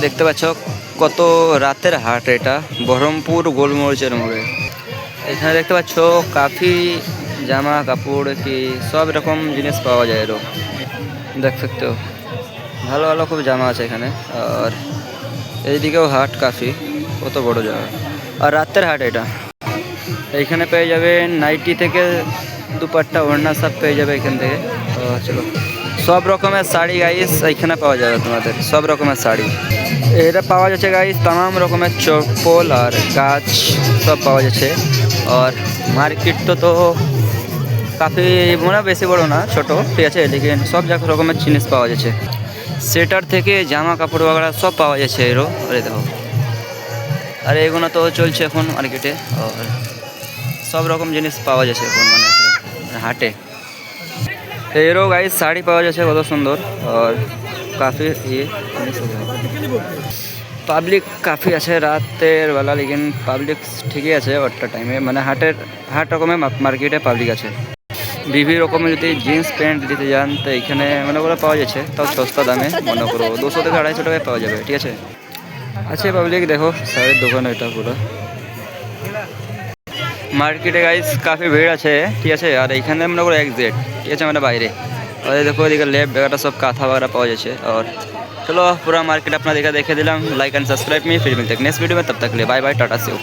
দেখতে পাচ্ছ কত রাতের হাট, এটা বহরমপুর গোলমরিচের মোড়ে। এখানে দেখতে পাচ্ছ কাফি জামা কাপড় কি সব রকম জিনিস পাওয়া যায় এরও, দেখ सकते हो। ভালো ভালো খুব জামা আছে এখানে। আর এইদিকেও হাট কাফি, কত বড় জায়গা। আর রাতের হাট এটা, এইখানে পেয়ে যাবে নাইটি থেকে দুপাট্টা ওড়না সব পেয়ে যাবে এখান থেকে। চলো, সব রকমের শাড়ি গাইস এইখানে পাওয়া যাবে তোমাদের, সব রকমের শাড়ি এটা পাওয়া যাচ্ছে গাইস। तमाम রকমের চপ্পল আর গাছ সব পাওয়া যাচ্ছে। আর মার্কেট তো কাফি মানে বেশি বড় না, ছোট, ঠিক আছে, লেকিন সব রকমের জিনিস পাওয়া যাচ্ছে। সেটার থেকে জামা কাপড় वगैरह সব পাওয়া যাচ্ছে এরও। আরে দেখো, আর এগুলো তো চলছে এখন মার্কেটে। আর সব রকম জিনিস পাওয়া যাচ্ছে এখন মানে হাটে। এরও গাইস শাড়ি পাওয়া যাচ্ছে কত সুন্দর। আর কাফি ইয়ে পাবলিক কাফি আছে রাতের বেলা, লেকিন পাবলিক ঠিকই আছে ওটা টাইমে, মানে হাট রকমের মার্কেটে পাবলিক আছে। বিভিন্ন রকমের যদি জিন্স প্যান্ট দিতে যান তো এইখানে মানে ওগুলো পাওয়া যাচ্ছে, তাও সস্তা দামে, মনে করো 200 থেকে 250 টাকায় পাওয়া যাবে, ঠিক আছে। আচ্ছা পাবলিক দেখো শাড়ির দোকান এটা পুরো মার্কেটে গাইস কাফি ভিড় আছে, ঠিক আছে। আর এইখানে মনে করো এক্সিট, ঠিক আছে, মানে বাইরে। और देखो इधर लेफ्ट वगैरह सब काथा वगैरह पाओ जाए। और चलो पूरा मार्केट अपना देखा देखे दिलाम। लाइक एंड सब्सक्राइब मी, फिर मिलते हैं नेक्स्ट वीडियो में, तब तक के लिए bye bye, tata see you.